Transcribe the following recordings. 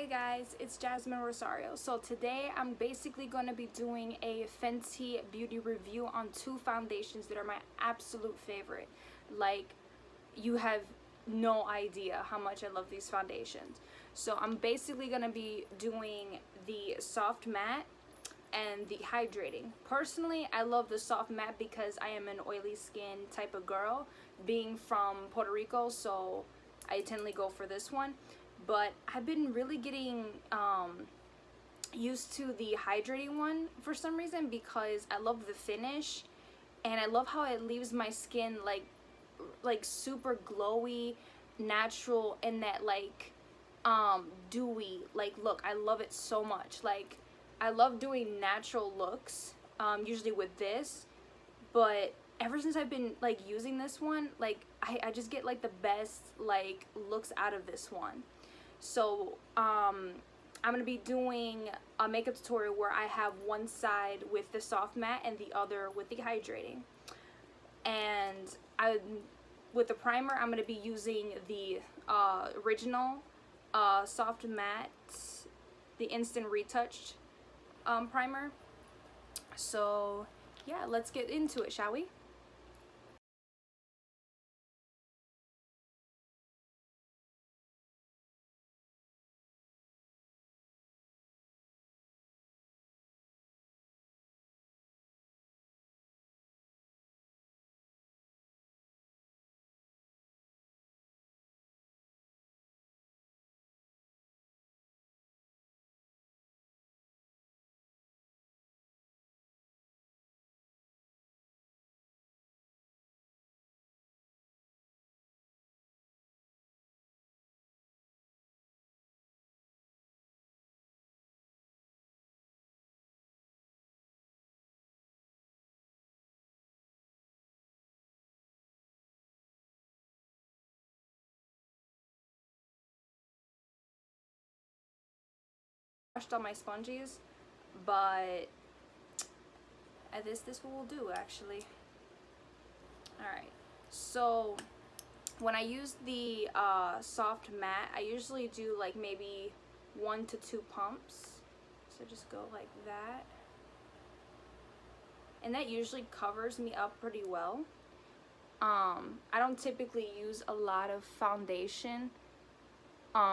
Hey guys, it's Jasmine Rosario. So today I'm basically going to be doing a Fenty Beauty review on two foundations that are my absolute favorite. Like, you have no idea how much I love these foundations. So I'm basically going to be doing the soft matte and the hydrating. Personally, I love the soft matte because I am an oily skin type of girl, being from Puerto Rico, so I tend to go for this one. But I've been really getting used to the hydrating one for some reason because I love the finish and I love how it leaves my skin like super glowy, natural, and that like dewy like look. I love it so much. Like, I love doing natural looks usually with this, but ever since I've been like using this one, like I just get like the best like looks out of this one. So I'm gonna be doing a makeup tutorial where I have one side with the soft matte and the other with the hydrating. And with the primer, I'm gonna be using the original soft matte, the instant retouched primer. So yeah, let's get into it, shall we? Brushed on my sponges, but this will do actually. Alright, so when I use the soft matte, I usually do like maybe 1 to 2 pumps. So just go like that. And that usually covers me up pretty well. I don't typically use a lot of foundation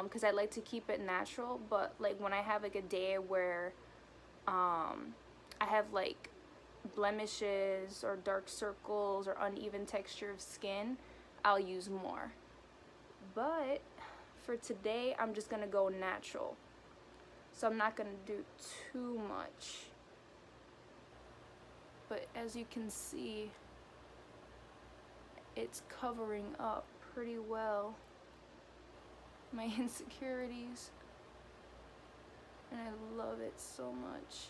because I like to keep it natural, but like when I have like a day where I have like blemishes or dark circles or uneven texture of skin, I'll use more. But for today, I'm just gonna go natural, so I'm not gonna do too much. But as you can see, it's covering up pretty well my insecurities, and I love it so much.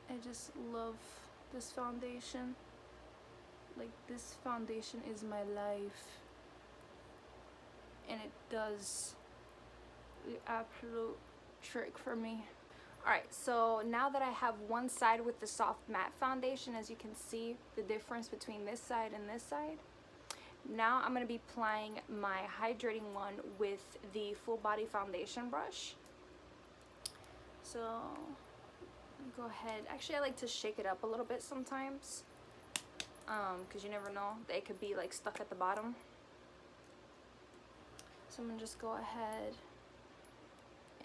I just love this foundation. Like, this foundation is my life, and it does the absolute trick for me. Alright, so now that I have one side with the soft matte foundation, as you can see the difference between this side and this side, now I'm going to be applying my hydrating one with the full body foundation brush. So go ahead. Actually, I like to shake it up a little bit sometimes, because you never know, it could be like stuck at the bottom. So I'm gonna just go ahead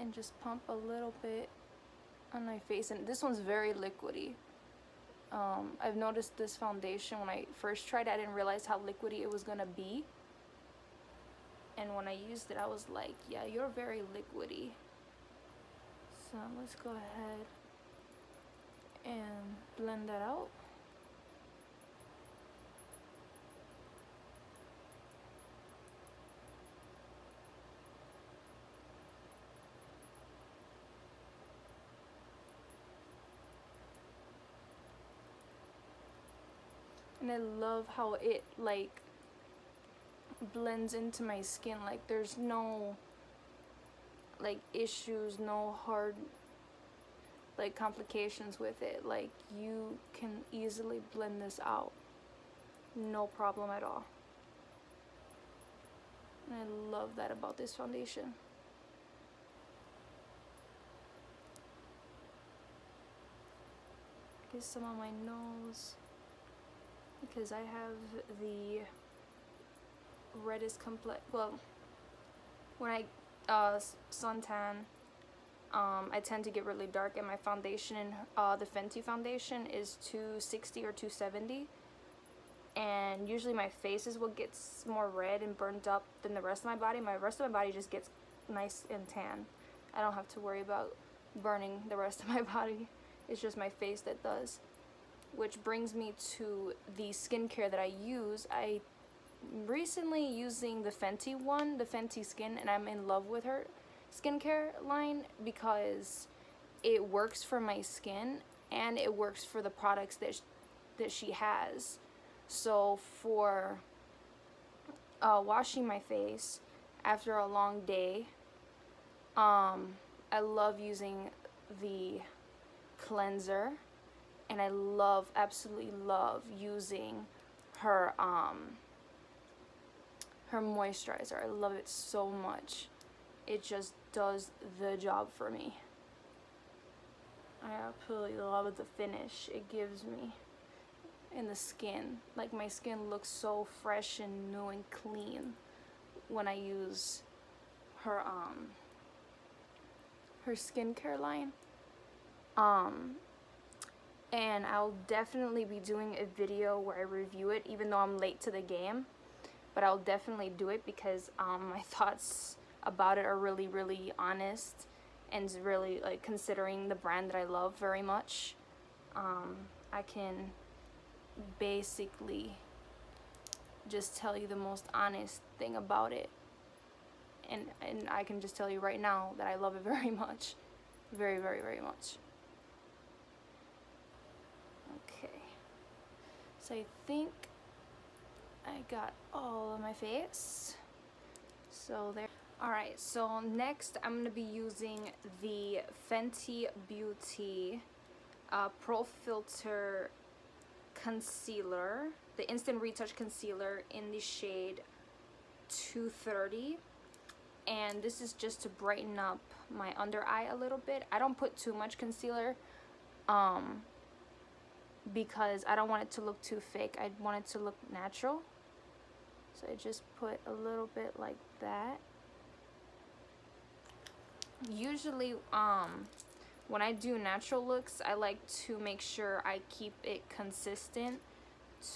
and just pump a little bit on my face, and this one's very liquidy. I've noticed this foundation when I first tried it, I didn't realize how liquidy it was gonna be, and when I used it I was like, yeah, you're very liquidy. So let's go ahead and blend that out. And I love how it like blends into my skin. Like, there's no like issues, no hard like complications with it. Like, you can easily blend this out, no problem at all. And I love that about this foundation. Here's some on my nose because I have the reddest complex. Well, when I suntan, I tend to get really dark, and my foundation, the Fenty foundation, is 260 or 270. And usually my face is what gets more red and burnt up than the rest of my body. My rest of my body just gets nice and tan. I don't have to worry about burning the rest of my body. It's just my face that does. Which brings me to the skincare that I use. I recently using the Fenty one, the Fenty Skin, and I'm in love with her skincare line because it works for my skin and it works for the products that she has. So for washing my face after a long day, I love using the cleanser, and I absolutely love using her her moisturizer. I love it so much. It just does the job for me. I absolutely love the finish it gives me in the skin. Like, my skin looks so fresh and new and clean when I use her her skincare line. And I'll definitely be doing a video where I review it, even though I'm late to the game. But I'll definitely do it because my thoughts about it are really, really honest, and really, like, considering the brand that I love very much, I can basically just tell you the most honest thing about it. And I can just tell you right now that I love it very much. Very, very, very much. Okay. So I think I got all of my face. So there. Alright, so next I'm going to be using the Fenty Beauty Pro Filtr concealer, the Instant Retouch concealer in the shade 230. And this is just to brighten up my under eye a little bit. I don't put too much concealer because I don't want it to look too fake. I want it to look natural. So I just put a little bit like that. Usually when I do natural looks, I like to make sure I keep it consistent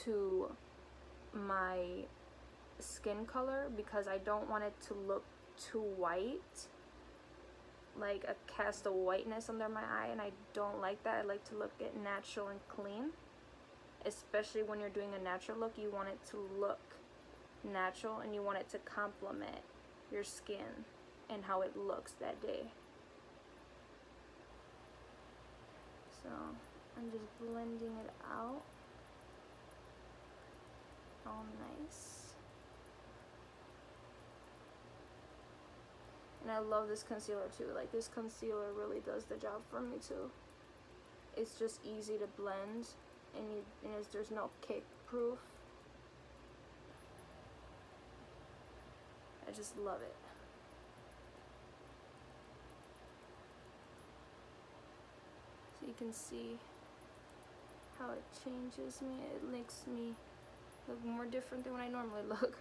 to my skin color because I don't want it to look too white, like a cast of whiteness under my eye, and I don't like that. I like to look it natural and clean. Especially when you're doing a natural look, you want it to look natural and you want it to complement your skin and how it looks that day. So I'm just blending it out. All nice. And I love this concealer too. Like, this concealer really does the job for me too. It's just easy to blend, and there's no cake proof. I just love it. So you can see how it changes me. It makes me look more different than when I normally look.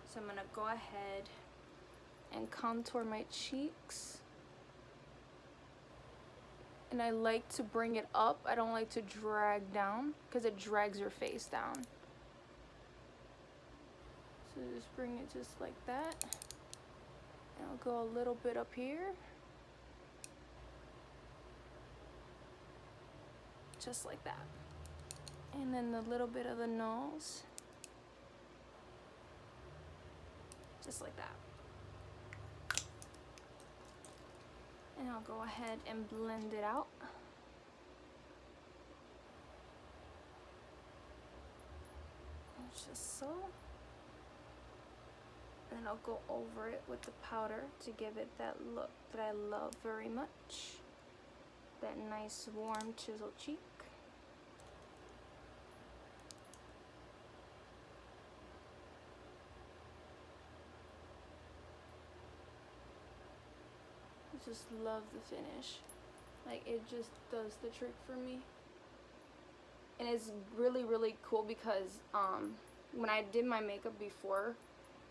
So I'm gonna go ahead and contour my cheeks. And I like to bring it up. I don't like to drag down because it drags your face down. So just bring it just like that. And I'll go a little bit up here. Just like that. And then a little bit of the nose. Just like that. And I'll go ahead and blend it out. Just so. And then I'll go over it with the powder to give it that look that I love very much. That nice warm chiseled cheek. Just love the finish. Like, it just does the trick for me. And it's really, really cool because when I did my makeup before,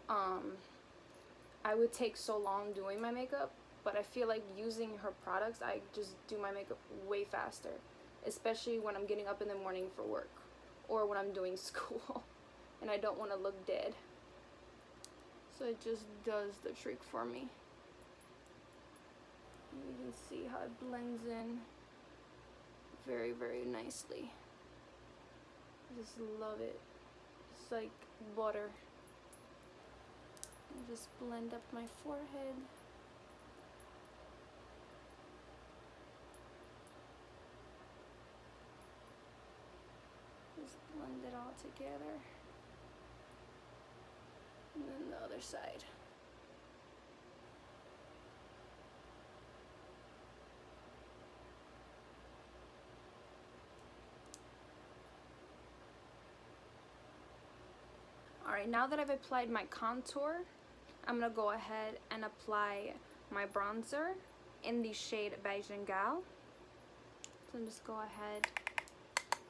I would take so long doing my makeup, but I feel like using her products, I just do my makeup way faster, especially when I'm getting up in the morning for work or when I'm doing school and I don't want to look dead. So it just does the trick for me. You can see how it blends in very, very nicely. I just love it. It's like butter. And just blend up my forehead. Just blend it all together. And then the other side. Alright, now that I've applied my contour, I'm going to go ahead and apply my bronzer in the shade Beige and Gal. So just go ahead,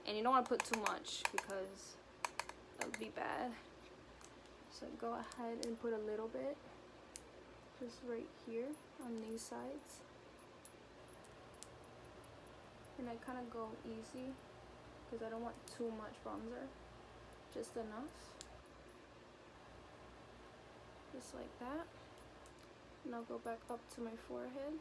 and you don't want to put too much because that would be bad. So go ahead and put a little bit, just right here on these sides. And I kind of go easy because I don't want too much bronzer, just enough. Just like that. And I'll go back up to my forehead.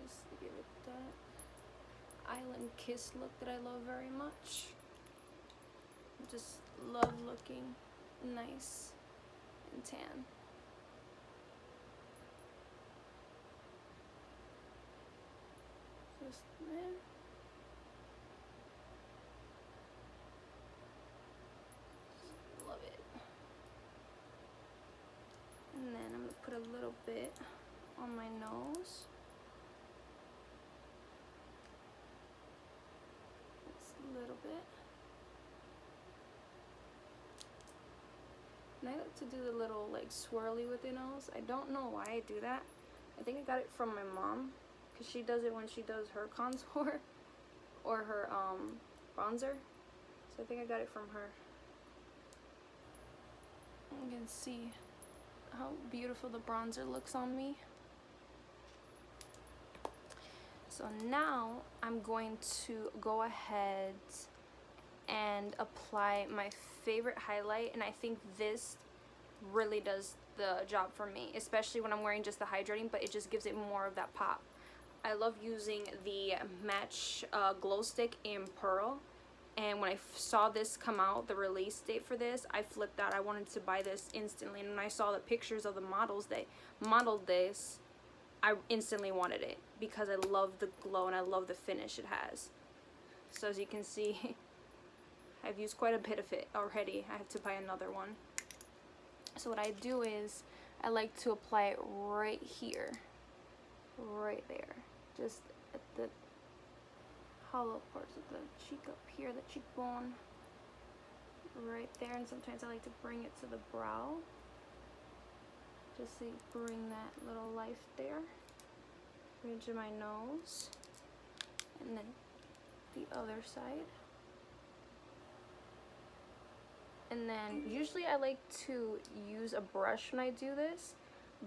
Just give it that island kiss look that I love very much. Just love looking nice and tan. Just there. Love it. And then I'm going to put a little bit on my nose. Just a little bit. And I like to do the little like swirly with the nose. I don't know why I do that. I think I got it from my mom because she does it when she does her contour or her bronzer. So I think I got it from her. You can see how beautiful the bronzer looks on me. So now I'm going to go ahead and apply my favorite highlight, and I think this really does the job for me, especially when I'm wearing just the hydrating, but it just gives it more of that pop. I love using the Match Glow Stick in Purrrl, and when I saw this come out, the release date for this, I flipped out. I wanted to buy this instantly, and when I saw the pictures of the models that modeled this, I instantly wanted it because I love the glow and I love the finish it has. So as you can see, I've used quite a bit of it already. I have to buy another one. So what I do is I like to apply it right here, right there, just at the hollow parts of the cheek up here, the cheekbone, right there. And sometimes I like to bring it to the brow, just to bring that little life there. Ridge of my nose, and then the other side. And then usually I like to use a brush when I do this,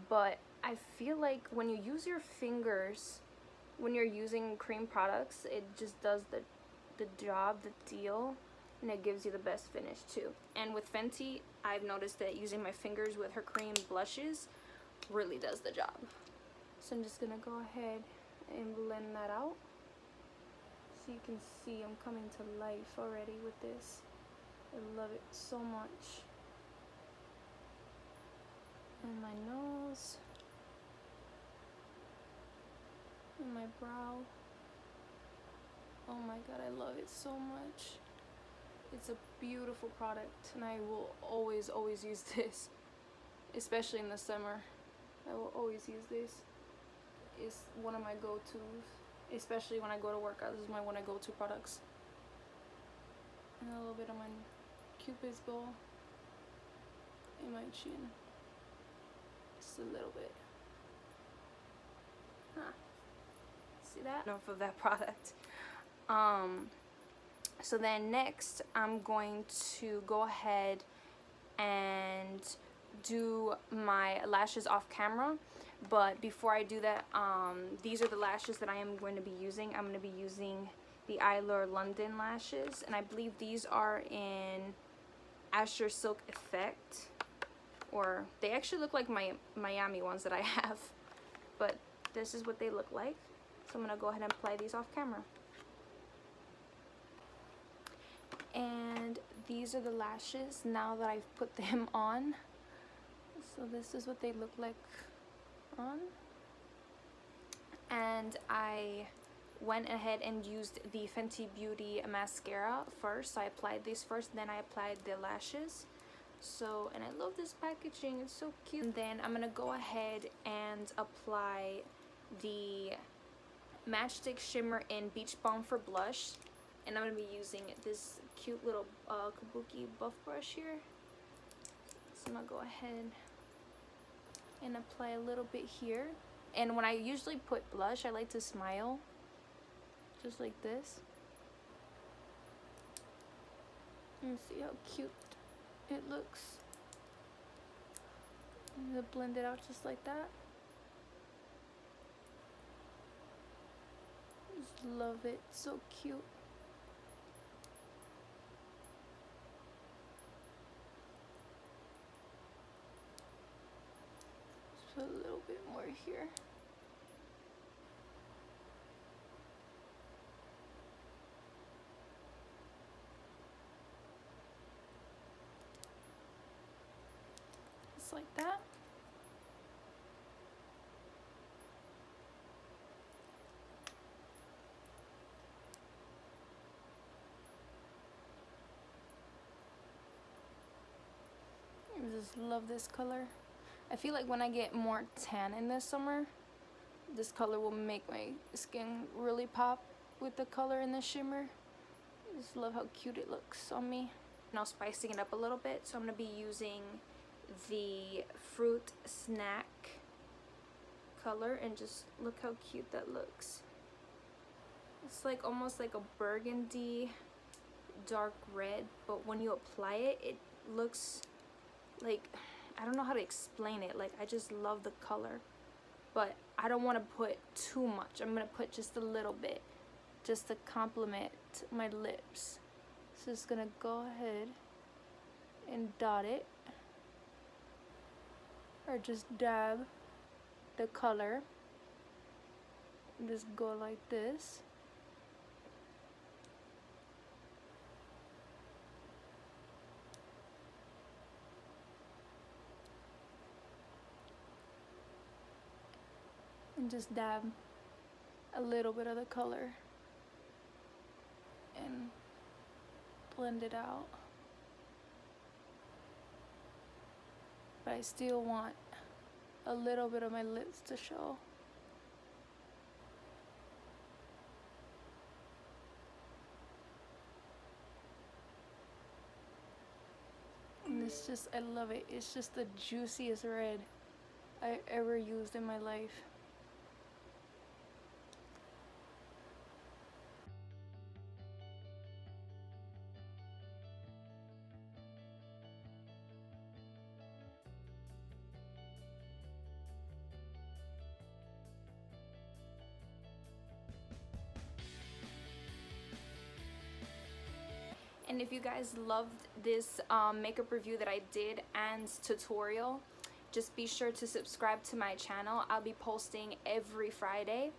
but I feel like when you use your fingers when you're using cream products, it just does the job, the deal, and it gives you the best finish too. And with Fenty, I've noticed that using my fingers with her cream blushes really does the job. So I'm just gonna go ahead and blend that out. So you can see I'm coming to life already with this. I love it so much. And my nose. And my brow. Oh my god, I love it so much. It's a beautiful product, and I will always use this, especially in the summer. I will always use this. It's one of my go-tos, especially when I go to work out. This is one of my go-to products. And a little bit on my Cupid's bow and my chin. Just a little bit. Huh. see that? Enough of that product. So then next I'm going to go ahead and do my lashes off camera. But before I do that, these are the lashes that I am going to be using. I'm going to be using the Eylure London lashes, and I believe these are in Azure Silk Effect, or they actually look like my Miami ones that I have, but this is what they look like. So I'm going to go ahead and apply these off camera. And these are the lashes now that I've put them on. So this is what they look like on. And I went ahead and used the Fenty Beauty mascara first. So I applied these first, then I applied the lashes. So, and I love this packaging, it's so cute. And then I'm gonna go ahead and apply the Matchstick Shimmer in Beach Balm for blush. And I'm gonna be using this cute little kabuki buff brush here. So I'm gonna go ahead and apply a little bit here. And when I usually put blush, I like to smile, just like this. And see how cute it looks. I'm gonna blend it out just like that. Just love it, so cute. Just put a little bit more here. Just like that. I just love this color. I feel like when I get more tan in this summer, this color will make my skin really pop with the color in the shimmer. I just love how cute it looks on me. Now spicing it up a little bit, so I'm going to be using the Fruit Snack color, and just look how cute that looks. It's like almost like a burgundy dark red, but when you apply it, it looks like, I don't know how to explain it. Like, I just love the color, but I don't want to put too much. I'm gonna put just a little bit just to complement my lips. So just gonna go ahead and dot it, or just dab the color and just go like this. And just dab a little bit of the color and blend it out. But I still want a little bit of my lips to show. And it's just, I love it. It's just the juiciest red I ever used in my life. And if you guys loved this makeup review that I did and tutorial, just be sure to subscribe to my channel. I'll be posting every Friday.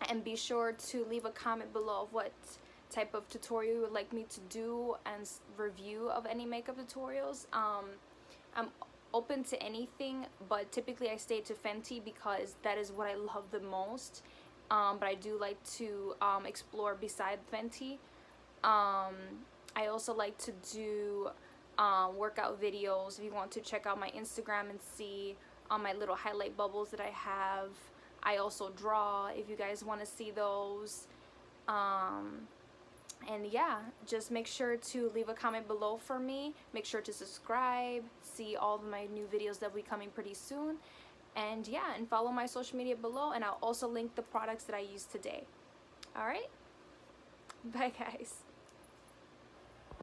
And be sure to leave a comment below of what type of tutorial you would like me to do and review of any makeup tutorials. I'm open to anything, but typically I stay to Fenty because that is what I love the most. But I do like to explore beside Fenty. I also like to do workout videos. If you want to check out my Instagram and see my little highlight bubbles that I have. I also draw if you guys want to see those. And yeah, just make sure to leave a comment below for me. Make sure to subscribe, see all of my new videos that will be coming pretty soon. And yeah, and follow my social media below, and I'll also link the products that I used today. All right, bye guys.